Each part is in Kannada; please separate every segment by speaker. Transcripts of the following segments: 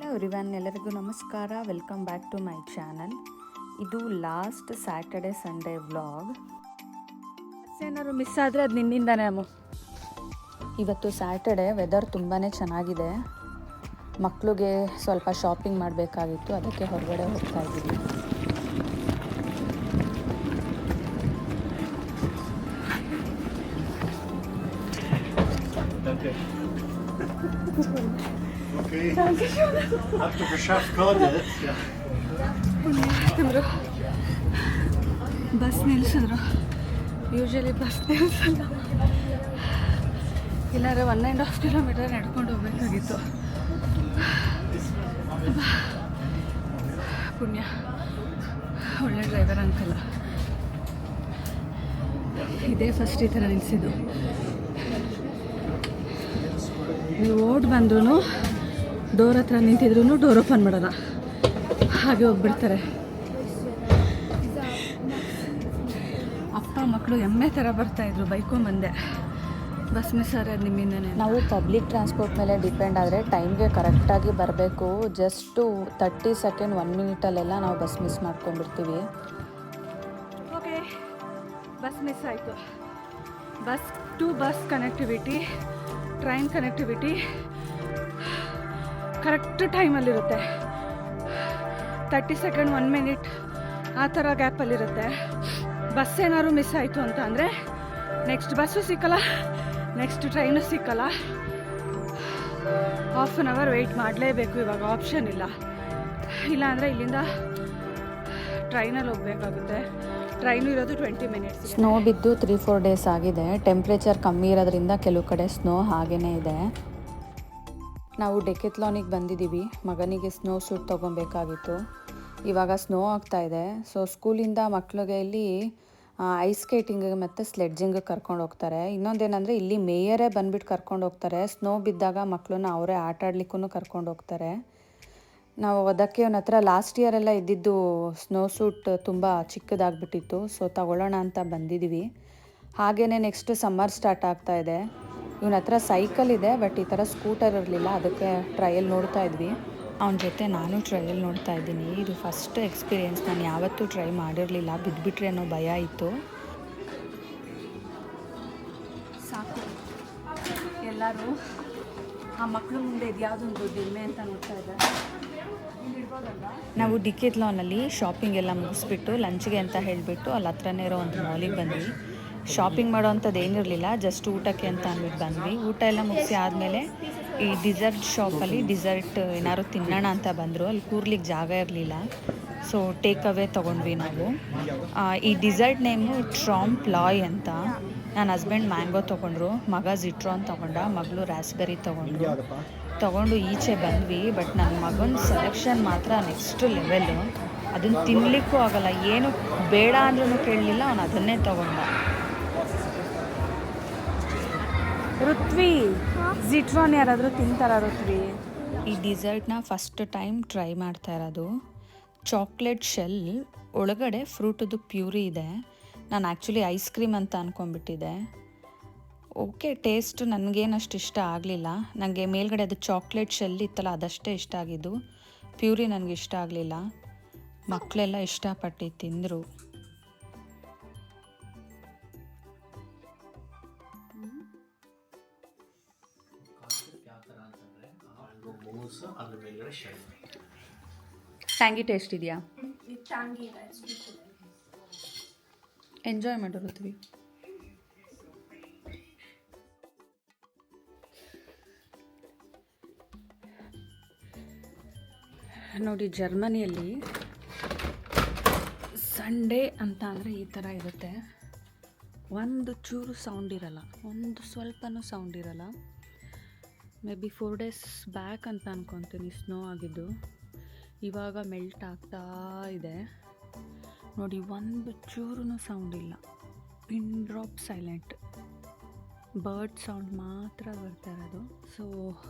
Speaker 1: ಎವ್ರಿವನ್, ಎಲ್ಲರಿಗೂ ನಮಸ್ಕಾರ. Welcome back to my channel. ಇದು ಲಾಸ್ಟ್ ಸ್ಯಾಟರ್ಡೆ ಸಂಡೇ ವ್ಲಾಗ್.
Speaker 2: ಏನಾದ್ರು ಮಿಸ್ ಆದರೆ ಅದು ನಿನ್ನಿಂದಾನೇ ಅಮ್ಮ.
Speaker 1: ಇವತ್ತು ಸ್ಯಾಟರ್ಡೆ, ವೆದರ್ ತುಂಬಾ ಚೆನ್ನಾಗಿದೆ. ಮಕ್ಕಳಿಗೆ ಸ್ವಲ್ಪ ಶಾಪಿಂಗ್ ಮಾಡಬೇಕಾಗಿತ್ತು, ಅದಕ್ಕೆ ಹೊರಗಡೆ ಹೋಗ್ತಾ ಇದ್ದೀವಿ.
Speaker 3: Okay. Habt ihr geschafft, Karte? Ja.
Speaker 2: Bus ನಿಲ್ಲಿಸಿದ್ರು. ಯೂಶಲಿ ಬಸ್ ನಿಲ್ಲಿಸಲ್ಲ. ಇಲ್ಲಾಂದರೆ 1.5 ಕಿಲೋಮೀಟರ್ ನಡ್ಕೊಂಡು ಹೋಗ್ಬೇಕಾಗಿತ್ತು. ಪುಣ್ಯ, ಒಳ್ಳೆ ಡ್ರೈವರ್ ಅಂಕಲ್. ಇದೇ ಫಸ್ಟ್ ಈ ಥರ ನಿಲ್ಲಿಸಿದ್ದು. ನೀವು ಓಡ್ ಬಂದ್ರೂ ಡೋರ್ ಹತ್ರ ನಿಂತಿದ್ರು ಡೋರ್ ಓಪನ್ ಮಾಡಲ್ಲ, ಹಾಗೆ ಹೋಗ್ಬಿಡ್ತಾರೆ. ಅಪ್ಪ ಮಕ್ಕಳು ಎಮ್ಮೆ ಥರ ಬರ್ತಾಯಿದ್ರು, ಬೈಕೊಂಬಂದೆ. ಬಸ್ ಮಿಸ್ ಆದರೆ ನಿಮ್ಮಿಂದನೇ.
Speaker 1: ನಾವು ಪಬ್ಲಿಕ್ ಟ್ರಾನ್ಸ್ಪೋರ್ಟ್ ಮೇಲೆ ಡಿಪೆಂಡ್ ಆದರೆ ಟೈಮ್ಗೆ ಕರೆಕ್ಟಾಗಿ ಬರಬೇಕು. ಜಸ್ಟು 30 ಸೆಕೆಂಡ್ 1 ಮಿನಿಟಲ್ಲೆಲ್ಲ ನಾವು ಬಸ್ ಮಿಸ್ ಮಾಡ್ಕೊಂಡ್ಬಿಡ್ತೀವಿ.
Speaker 2: ಓಕೆ, ಬಸ್ ಮಿಸ್ ಆಯಿತು. Bus to bus connectivity, train connectivity correct ಟೈಮಲ್ಲಿರುತ್ತೆ. 30 ಸೆಕೆಂಡ್ 1 ಮಿನಿಟ್ ಆ ಥರ ಗ್ಯಾಪಲ್ಲಿರುತ್ತೆ. ಬಸ್ ಏನಾದ್ರು ಮಿಸ್ ಆಯಿತು ಅಂತ ಅಂದರೆ ನೆಕ್ಸ್ಟ್ ಬಸ್ಸು ಸಿಕ್ಕಲ್ಲ, ನೆಕ್ಸ್ಟ್ ಟ್ರೈನು ಸಿಕ್ಕಲ್ಲ. ಹಾಫ್ ಆನ್ ಅವರ್ ವೆಯ್ಟ್ ಮಾಡಲೇಬೇಕು. ಇವಾಗ ಆಪ್ಷನ್ ಇಲ್ಲ. ಇಲ್ಲಾಂದರೆ ಇಲ್ಲಿಂದ ಟ್ರೈನಲ್ಲಿ ಹೋಗಬೇಕಾಗುತ್ತೆ. ಟ್ರೈನು ಇರೋದು 20 ಮಿನಿಟ್ಸ್.
Speaker 1: ಸ್ನೋ ಬಿದ್ದು 3-4 ಡೇಸ್ ಆಗಿದೆ. ಟೆಂಪ್ರೇಚರ್ ಕಮ್ಮಿ ಇರೋದ್ರಿಂದ ಕೆಲವು ಕಡೆ ಸ್ನೋ ಹಾಗೇ ಇದೆ. ನಾವು ಡೆಕೆತ್ಲಾನಿಗೆ ಬಂದಿದ್ದೀವಿ. ಮಗನಿಗೆ ಸ್ನೋ ಸೂಟ್ ತೊಗೊಬೇಕಾಗಿತ್ತು. ಇವಾಗ ಸ್ನೋ ಆಗ್ತಾ ಇದೆ. ಸೊ ಸ್ಕೂಲಿಂದ ಮಕ್ಕಳಿಗೆ ಇಲ್ಲಿ ಐಸ್ ಸ್ಕೇಟಿಂಗಿಗೆ ಮತ್ತು ಸ್ಲೆಡ್ಜಿಂಗಿಗೆ ಕರ್ಕೊಂಡು ಹೋಗ್ತಾರೆ. ಇನ್ನೊಂದೇನೆಂದರೆ ಇಲ್ಲಿ ಮೇಯರೇ ಬಂದುಬಿಟ್ಟು ಕರ್ಕೊಂಡು ಹೋಗ್ತಾರೆ. ಸ್ನೋ ಬಿದ್ದಾಗ ಮಕ್ಕಳನ್ನ ಅವರೇ ಆಟ ಆಡ್ಲಿಕ್ಕೂ ಕರ್ಕೊಂಡು ಹೋಗ್ತಾರೆ. ನಾವು ಅದಕ್ಕೆ ಅವನ ಹತ್ರ ಲಾಸ್ಟ್ ಇಯರೆಲ್ಲ ಇದ್ದಿದ್ದು ಸ್ನೋ ಸೂಟ್ ತುಂಬ ಚಿಕ್ಕದಾಗ್ಬಿಟ್ಟಿತ್ತು. ಸೊ ತಗೊಳ್ಳೋಣ ಅಂತ ಬಂದಿದ್ದೀವಿ. ಹಾಗೆಯೇ ನೆಕ್ಸ್ಟ್ ಸಮ್ಮರ್ ಸ್ಟಾರ್ಟ್ ಆಗ್ತಾ ಇದೆ. ಇವನ ಹತ್ರ ಸೈಕಲ್ ಇದೆ, ಬಟ್ ಈ ಥರ ಸ್ಕೂಟರ್ ಇರಲಿಲ್ಲ. ಅದಕ್ಕೆ ಟ್ರಯಲ್ ನೋಡ್ತಾ ಇದ್ವಿ. ಅವನ ಜೊತೆ ನಾನು ಟ್ರಯಲ್ ನೋಡ್ತಾ ಇದ್ದೀನಿ. ಇದು ಫಸ್ಟ್ ಎಕ್ಸ್ಪೀರಿಯೆನ್ಸ್. ನಾನು ಯಾವತ್ತೂ ಟ್ರೈ ಮಾಡಿರಲಿಲ್ಲ. ಬಿದ್ದುಬಿಟ್ರೆ ಅನ್ನೋ ಭಯ ಇತ್ತು.
Speaker 2: ಸಾಕು, ಎಲ್ಲರೂ ಆ ಮಕ್ಕಳು ಮುಂದೆ ಇದು ಯಾವುದೊಂದು ಎಮ್ಮೆ ಅಂತ ನೋಡ್ತಾ ಇದ್ದಾರೆ.
Speaker 1: ನಾವು ಡಿಕೆತ್ಲಾನಲ್ಲಿ ಶಾಪಿಂಗ್ ಎಲ್ಲ ಮುಗಿಸ್ಬಿಟ್ಟು ಲಂಚ್ಗೆ ಅಂತ ಹೇಳಿಬಿಟ್ಟು ಅಲ್ಲಿ ಹತ್ರನೇ ಇರೋ ಒಂದು ಮಾಲಿಗೆ ಬಂದ್ವಿ. ಶಾಪಿಂಗ್ ಮಾಡೋ ಅಂಥದ್ದು ಏನಿರಲಿಲ್ಲ, ಜಸ್ಟ್ ಊಟಕ್ಕೆ ಅಂತ ಅಂದ್ಬಿಟ್ಟು ಬಂದ್ವಿ. ಊಟ ಎಲ್ಲ ಮುಗಿಸಿ ಆದಮೇಲೆ ಈ ಡಿಸರ್ಟ್ ಶಾಪಲ್ಲಿ ಡಿಸರ್ಟ್ ಏನಾದ್ರು ತಿನ್ನೋಣ ಅಂತ ಬಂದರು. ಅಲ್ಲಿ ಕೂರ್ಲಿಕ್ಕೆ ಜಾಗ ಇರಲಿಲ್ಲ. ಸೊ ಟೇಕ್ ಅವೇ ತೊಗೊಂಡ್ವಿ ನಾವು. ಈ ಡಿಸರ್ಟ್ ನೇಮು ಟ್ರಾಂಪ್ ಲಾಯ್ ಅಂತ. ನನ್ನ ಹಸ್ಬೆಂಡ್ ಮ್ಯಾಂಗೋ ತೊಗೊಂಡ್ರು, ಮಗ ಜಿಟ್ರೋನ್ ತೊಗೊಂಡ, ಮಗಳು ರಾಸ್ಬೆರಿ ತೊಗೊಂಡು ಈಚೆ ಬಂದ್ವಿ. ಬಟ್ ನನ್ನ ಮಗನ ಸೆಲೆಕ್ಷನ್ ಮಾತ್ರ ನೆಕ್ಸ್ಟ್ ಲೆವೆಲ್ಲು. ಅದನ್ನು ತಿನ್ನಲಿಕ್ಕೂ ಆಗಲ್ಲ. ಏನು ಬೇಡ ಅಂದ್ರೂ ಕೇಳಲಿಲ್ಲ, ಅವನು ಅದನ್ನೇ ತೊಗೊಂಡ.
Speaker 2: ಋತ್ವಿ, ಜಿಟ್ರೋನ್ ಯಾರಾದರೂ ತಿಂತಾರ ಋತ್ವಿ?
Speaker 1: ಈ ಡಿಸರ್ಟ್ನ ಫಸ್ಟ್ ಟೈಮ್ ಟ್ರೈ ಮಾಡ್ತಾ ಇರೋದು. ಚಾಕ್ಲೇಟ್ ಶೆಲ್ ಒಳಗಡೆ ಫ್ರೂಟದು ಪ್ಯೂರಿ ಇದೆ. ನಾನು ಆ್ಯಕ್ಚುಲಿ ಐಸ್ ಕ್ರೀಮ್ ಅಂತ ಅಂದ್ಕೊಂಡ್ಬಿಟ್ಟಿದ್ದೆ. ಓಕೆ, ಟೇಸ್ಟ್ ನನಗೇನಷ್ಟು ಇಷ್ಟ ಆಗಲಿಲ್ಲ. ನನಗೆ ಮೇಲ್ಗಡೆ ಅದು ಚಾಕ್ಲೇಟ್ ಶೆಲ್ ಇತ್ತಲ್ಲ, ಅದಷ್ಟೇ ಇಷ್ಟ ಆಗಿದ್ದು. ಪ್ಯೂರಿ ನನಗೆ ಇಷ್ಟ ಆಗಲಿಲ್ಲ. ಮಕ್ಕಳೆಲ್ಲ ಇಷ್ಟಪಟ್ಟು ತಿಂದರು. ಟ್ಯಾಂಗಿ ಟೇಸ್ಟ್ ಇದೆಯಾ? ಎಂಜಾಯ್ ಮಾಡಿರುತ್ತೀವಿ. ನೋಡಿ, ಜರ್ಮನಿಯಲ್ಲಿ ಸಂಡೇ ಅಂತ ಅಂದರೆ ಈ ಥರ ಇರುತ್ತೆ. ಒಂದು ಚೂರು ಸೌಂಡ್ ಇರಲ್ಲ, ಒಂದು ಸ್ವಲ್ಪನೂ ಸೌಂಡ್ ಇರಲ್ಲ. ಮೇ ಬಿ 4 ಡೇಸ್ ಬ್ಯಾಕ್ ಅಂತ ಅಂದ್ಕೊತೀನಿ ಸ್ನೋ ಆಗಿದ್ದು. ಇವಾಗ ಮೆಲ್ಟ್ ಆಗ್ತಾ ಇದೆ ನೋಡಿ. ಒಂದು ಚೂರು ಸೌಂಡ್ ಇಲ್ಲ, pin drop silent. Bird sound ಮಾತ್ರ ಬರ್ತಾ ಇರೋದು. ಸೊ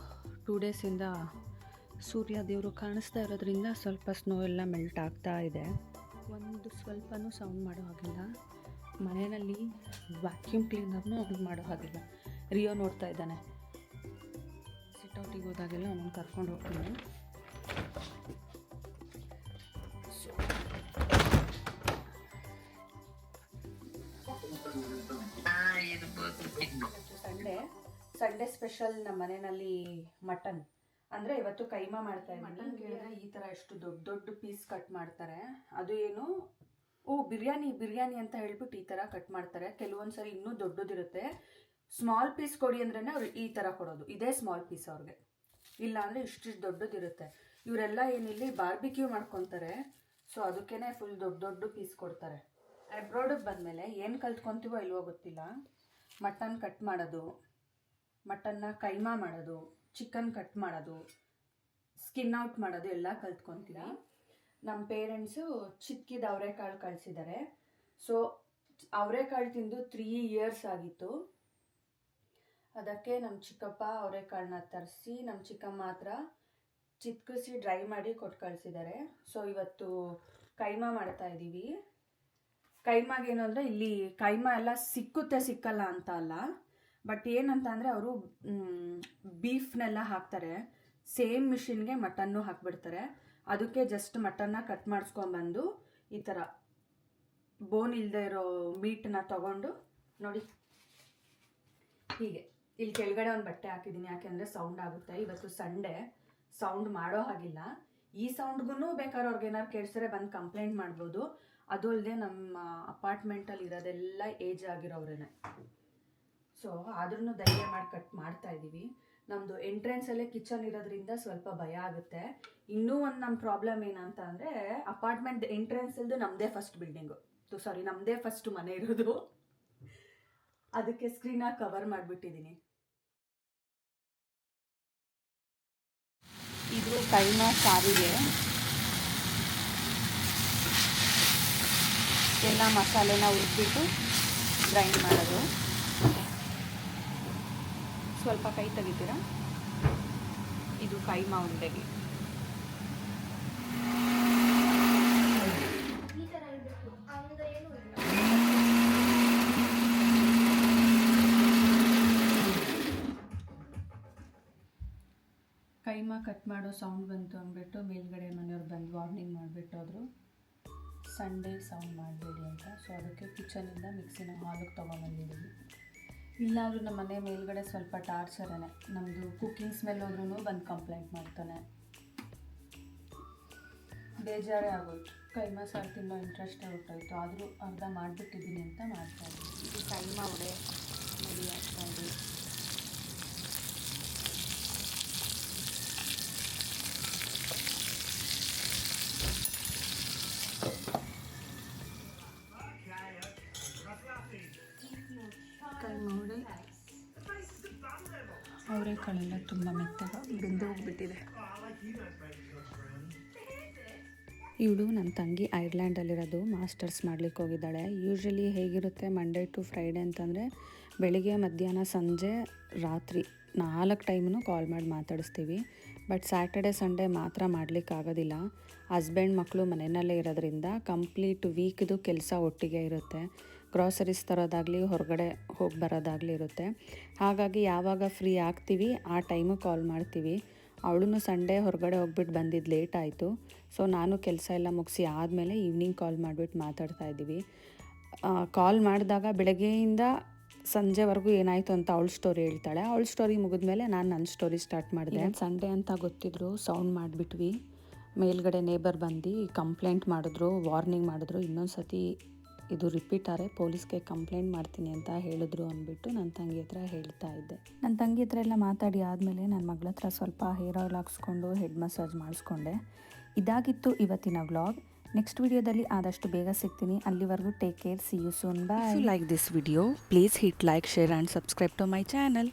Speaker 1: 2 ಡೇಸಿಂದ ಸೂರ್ಯ ದೇವರು ಕಾಣಿಸ್ತಾ ಇರೋದ್ರಿಂದ ಸ್ವಲ್ಪ ಸ್ನೋ ಎಲ್ಲ ಮೆಲ್ಟ್ ಆಗ್ತಾ ಇದೆ. ಒಂದು ಸ್ವಲ್ಪನೂ ಸೌಂಡ್ ಮಾಡೋ ಹಾಗಿಲ್ಲ. ಮನೆಯಲ್ಲಿ ವ್ಯಾಕ್ಯೂಮ್ ಕ್ಲೀನರ್ನೂ ಆನ್ ಮಾಡೋ ಹಾಗಿಲ್ಲ. ರಿಯೋ ನೋಡ್ತಾ ಇದ್ದಾನೆ. ಸಿಟ್ಔಟಿಗೆ ಹೋದಾಗೆಲ್ಲ ಅವನನ್ನು ಕರ್ಕೊಂಡು ಹೋಗ್ತೀನಿ. ಸಂಡೇ ಸ್ಪೆಷಲ್ ನಮ್ಮ ಮನೆಯಲ್ಲಿ ಮಟನ್ ಅಂದರೆ ಇವತ್ತು ಕೈಮಾ ಮಾಡ್ತಾ ಇದ್ದೀನಿ. ಮಟನ್ ಕೇಳಿದ್ರೆ ಈ ಥರ ಎಷ್ಟು ದೊಡ್ಡ ದೊಡ್ಡ ಪೀಸ್ ಕಟ್ ಮಾಡ್ತಾರೆ. ಅದು ಏನು ಬಿರಿಯಾನಿ ಅಂತ ಹೇಳ್ಬಿಟ್ಟು ಈ ಥರ ಕಟ್ ಮಾಡ್ತಾರೆ. ಕೆಲವೊಂದ್ಸರಿ ಇನ್ನೂ ದೊಡ್ಡದಿರುತ್ತೆ. ಸ್ಮಾಲ್ ಪೀಸ್ ಕೊಡಿ ಅಂದ್ರೇ ಅವ್ರು ಈ ಥರ ಕೊಡೋದು. ಇದೇ ಸ್ಮಾಲ್ ಪೀಸ್ ಅವ್ರಿಗೆ, ಇಲ್ಲ ಅಂದರೆ ಇಷ್ಟಿಷ್ಟು ದೊಡ್ಡದಿರುತ್ತೆ. ಇವರೆಲ್ಲ ಏನಿಲ್ಲಿ ಬಾರ್ಬಿಕ್ಯೂ ಮಾಡ್ಕೊತಾರೆ. ಸೊ ಅದಕ್ಕೇ ಫುಲ್ ದೊಡ್ಡ ಪೀಸ್ ಕೊಡ್ತಾರೆ. ಅಬ್ರಾಡಿಗೆ ಬಂದಮೇಲೆ ಏನು ಕಲ್ತ್ಕೊತೀವೋ ಇಲ್ವೋ ಗೊತ್ತಿಲ್ಲ. ಮಟನ್ ಕಟ್ ಮಾಡೋದು, ಮಟನ್ನ ಕೈಮಾ ಮಾಡೋದು, ಚಿಕನ್ ಕಟ್ ಮಾಡೋದು, ಸ್ಕಿನ್ ಔಟ್ ಮಾಡೋದು ಎಲ್ಲ ಕಲ್ತ್ಕೊತೀವಿ. ನಮ್ಮ ಪೇರೆಂಟ್ಸು ಚಿಕ್ಕಿದ ಅವರೆಕಾಳು ಕಳಿಸಿದ್ದಾರೆ. ಸೊ ಅವರೆಕಾಳು ತಿಂದು 3 years ಆಗಿತ್ತು. ಅದಕ್ಕೆ ನಮ್ಮ ಚಿಕ್ಕಪ್ಪ ಅವರೆಕಾಳನ್ನ ತರಿಸಿ ನಮ್ಮ ಚಿಕ್ಕಮ್ಮ ಹತ್ರ ಚಿತ್ಕಿಸಿ ಡ್ರೈ ಮಾಡಿ ಕೊಟ್ಟು ಕಳಿಸಿದ್ದಾರೆ. ಸೊ ಇವತ್ತು ಕೈಮಾ ಮಾಡ್ತಾ ಇದ್ದೀವಿ. ಕೈಮಾಗೇನು ಅಂದರೆ ಇಲ್ಲಿ ಕೈಮಾ ಎಲ್ಲ ಸಿಕ್ಕಲ್ಲ ಅಂತ ಅಲ್ಲ, ಬಟ್ ಏನಂತ ಅಂದರೆ ಅವರು ಬೀಫ್ನೆಲ್ಲ ಹಾಕ್ತಾರೆ, ಸೇಮ್ ಮಿಷಿನ್ಗೆ ಮಟನ್ನು ಹಾಕ್ಬಿಡ್ತಾರೆ. ಅದಕ್ಕೆ ಜಸ್ಟ್ ಮಟನ್ನ ಕಟ್ ಮಾಡಿಸ್ಕೊಂಡ್ಬಂದು ಈ ಥರ ಬೋನ್ ಇಲ್ಲದೆ ಇರೋ ಮೀಟನ್ನ ತೊಗೊಂಡು ನೋಡಿ ಹೀಗೆ ಇಲ್ಲಿ ಕೆಳಗಡೆ ಒಂದು ಬಟ್ಟೆ ಹಾಕಿದ್ದೀನಿ. ಯಾಕೆಂದರೆ ಸೌಂಡ್ ಆಗುತ್ತೆ. ಇವತ್ತು ಸಂಡೇ, ಸೌಂಡ್ ಮಾಡೋ ಹಾಗಿಲ್ಲ. ಈ ಸೌಂಡ್ಗೂ ಬೇಕಾದ್ರೆ ಅವ್ರಿಗೆ ಏನಾದ್ರು ಕೇಳಿಸಿದ್ರೆ ಬಂದು ಕಂಪ್ಲೇಂಟ್ ಮಾಡ್ಬೋದು. ಅದು ಅಲ್ಲದೆ ನಮ್ಮ ಅಪಾರ್ಟ್ಮೆಂಟಲ್ಲಿ ಇರೋದೆಲ್ಲ ಏಜ್ ಆಗಿರೋವ್ರೇನೆ. ಸೊ ಆದ್ರೂ ಧೈರ್ಯ ಮಾಡಿ ಕಟ್ ಮಾಡ್ತಾ ಇದ್ದೀವಿ. ನಮ್ಮದು ಎಂಟ್ರೆನ್ಸಲ್ಲೇ ಕಿಚನ್ ಇರೋದ್ರಿಂದ ಸ್ವಲ್ಪ ಭಯ ಆಗುತ್ತೆ. ಇನ್ನೂ ಒಂದು ನಮ್ಮ ಪ್ರಾಬ್ಲಮ್ ಏನಂತ ಅಂದರೆ ಅಪಾರ್ಟ್ಮೆಂಟ್ ಎಂಟ್ರೆನ್ಸಲ್ದು ನಮ್ಮದೇ ಫಸ್ಟ್ ಬಿಲ್ಡಿಂಗು, ನಮ್ಮದೇ ಫಸ್ಟ್ ಮನೆ ಇರೋದು. ಅದಕ್ಕೆ ಸ್ಕ್ರೀನಾಗಿ ಕವರ್ ಮಾಡಿಬಿಟ್ಟಿದ್ದೀನಿ. ಇದು ಕೈಮಾ ಸಾರಿಗೆ ಎಲ್ಲ ಮಸಾಲೆನ ಹುರಿದ್ಬಿಟ್ಟು ಗ್ರೈಂಡ್ ಮಾಡೋದು. ಸ್ವಲ್ಪ ಕೈ ತೆಗಿತೀರಾ? ಇದು ಕೈಮಾ ಉಂಡೆಗೆ. ಕೈಮಾ ಕಟ್ ಮಾಡೋ ಸೌಂಡ್ ಬಂತು ಅಂದ್ಬಿಟ್ಟು ಮೇಲ್ಗಡೆ ಮನೆಯವ್ರು ಬಂದು ವಾರ್ನಿಂಗ್ ಮಾಡಿಬಿಟ್ಟೋದ್ರು, ಸಂಡೇ ಸೌಂಡ್ ಮಾಡಬೇಡಿ ಅಂತ. ಸೊ ಅದಕ್ಕೆ ಕಿಚನಿಂದ ಮಿಕ್ಸಿನ ಹಾಲಿಗೆ ತೊಗೊಂಬಂದಿದ್ದೀವಿ. ಇಲ್ಲಾದರೂ ನಮ್ಮ ಮನೆ ಮೇಲ್ಗಡೆ ಸ್ವಲ್ಪ ಟಾರ್ಚರೇ. ನಮ್ಮದು ಕುಕ್ಕಿಂಗ್ ಸ್ಮೆಲ್ ಹೋದ್ರೂ ಬಂದು ಕಂಪ್ಲೇಂಟ್ ಮಾಡ್ತಾನೆ. ಬೇಜಾರೇ ಆಗೋಯ್ತು. ಕೈಮಾ ಸಾರು ತಿನ್ನೋ ಇಂಟ್ರೆಸ್ಟೇ ಹೊಟ್ಟೋಯ್ತು. ಆದರೂ ಅರ್ಧ ಮಾಡಿಬಿಟ್ಟಿದ್ದೀನಿ ಅಂತ ಮಾಡ್ತಾಯಿದ್ದೀನಿ. ಇದು ಕೈಮಾ ಉಡೆ ರೆಡಿ ಆಗ್ತಾಯಿದೆ. ಕೈಮಾ ಉಡೆ ಅವರೆಕಾಳೆಲ್ಲ ತುಂಬ ಮೆತ್ತಗೆ ಬೆಂದು ಹೋಗ್ಬಿಟ್ಟಿದೆ. ಇವಳು ನನ್ನ ತಂಗಿ ಐರ್ಲ್ಯಾಂಡಲ್ಲಿರೋದು, ಮಾಸ್ಟರ್ಸ್ ಮಾಡ್ಲಿಕ್ಕೆ ಹೋಗಿದ್ದಾಳೆ. ಯೂಶ್ವಲಿ ಹೇಗಿರುತ್ತೆ ಮಂಡೇ ಟು ಫ್ರೈಡೇ ಅಂತಂದರೆ ಬೆಳಿಗ್ಗೆ, ಮಧ್ಯಾಹ್ನ, ಸಂಜೆ, ರಾತ್ರಿ 4 ಟೈಮೂ ಕಾಲ್ ಮಾಡಿ ಮಾತಾಡಿಸ್ತೀವಿ. ಬಟ್ ಸ್ಯಾಟರ್ಡೆ ಸಂಡೇ ಮಾತ್ರ ಮಾಡಲಿಕ್ಕಾಗೋದಿಲ್ಲ. ಹಸ್ಬೆಂಡ್ ಮಕ್ಕಳು ಮನೆಯಲ್ಲೇ ಇರೋದ್ರಿಂದ ಕಂಪ್ಲೀಟ್ ವೀಕ್ದು ಕೆಲಸ ಒಟ್ಟಿಗೆ ಇರುತ್ತೆ. ಗ್ರಾಸರೀಸ್ ತರೋದಾಗಲಿ, ಹೊರಗಡೆ ಹೋಗಿ ಬರೋದಾಗಲಿ ಇರುತ್ತೆ. ಹಾಗಾಗಿ ಯಾವಾಗ ಫ್ರೀ ಆಗ್ತೀವಿ ಆ ಟೈಮು ಕಾಲ್ ಮಾಡ್ತೀವಿ. ಅವಳು ಸಂಡೇ ಹೊರಗಡೆ ಹೋಗ್ಬಿಟ್ಟು ಬಂದಿದ್ದು ಲೇಟ್ ಆಯಿತು. ಸೊ ನಾನು ಕೆಲಸ ಎಲ್ಲ ಮುಗಿಸಿ ಆದಮೇಲೆ ಈವ್ನಿಂಗ್ ಕಾಲ್ ಮಾಡಿಬಿಟ್ಟು ಮಾತಾಡ್ತಾಯಿದ್ದೀವಿ. ಕಾಲ್ ಮಾಡಿದಾಗ ಬೆಳಗ್ಗೆಯಿಂದ ಸಂಜೆವರೆಗೂ ಏನಾಯಿತು ಅಂತ ಅವಳ ಸ್ಟೋರಿ ಹೇಳ್ತಾಳೆ. ಅವಳ ಸ್ಟೋರಿ ಮುಗಿದ್ಮೇಲೆ ನಾನು ನನ್ನ ಸ್ಟೋರಿ ಸ್ಟಾರ್ಟ್ ಮಾಡಿದೆ. ಸಂಡೇ ಅಂತ ಗೊತ್ತಿದ್ರು ಸೌಂಡ್ ಮಾಡಿಬಿಟ್ವಿ. ಮೇಲ್ಗಡೆ ನೇಬರ್ ಬಂದು ಕಂಪ್ಲೇಂಟ್ ಮಾಡಿದ್ರು, ವಾರ್ನಿಂಗ್ ಮಾಡಿದ್ರು. ಇನ್ನೊಂದು ಸತಿ ಇದು ರಿಪೀಟ್ ಆದರೆ ಪೊಲೀಸ್ಗೆ ಕಂಪ್ಲೇಂಟ್ ಮಾಡ್ತೀನಿ ಅಂತ ಹೇಳಿದ್ರು ಅಂದ್ಬಿಟ್ಟು ನನ್ನ ತಂಗಿ ಹತ್ರ ಹೇಳ್ತಾ ಇದ್ದೆ. ನನ್ನ ತಂಗಿ ಹತ್ರ ಎಲ್ಲ ಮಾತಾಡಿ ಆದಮೇಲೆ ನನ್ನ ಮಗಳ ಹತ್ರ ಸ್ವಲ್ಪ ಹೇರ್ ಆಯಿಲ್ ಹಾಕ್ಸ್ಕೊಂಡು ಹೆಡ್ ಮಸಾಜ್ ಮಾಡಿಸ್ಕೊಂಡೆ. ಇದಾಗಿತ್ತು ಇವತ್ತಿನ ವ್ಲಾಗ್. ನೆಕ್ಸ್ಟ್ ವಿಡಿಯೋದಲ್ಲಿ ಆದಷ್ಟು ಬೇಗ ಸಿಗ್ತೀನಿ. ಅಲ್ಲಿವರೆಗೂ take care, see you soon, bye. Like this video, please hit like, share and subscribe to my channel.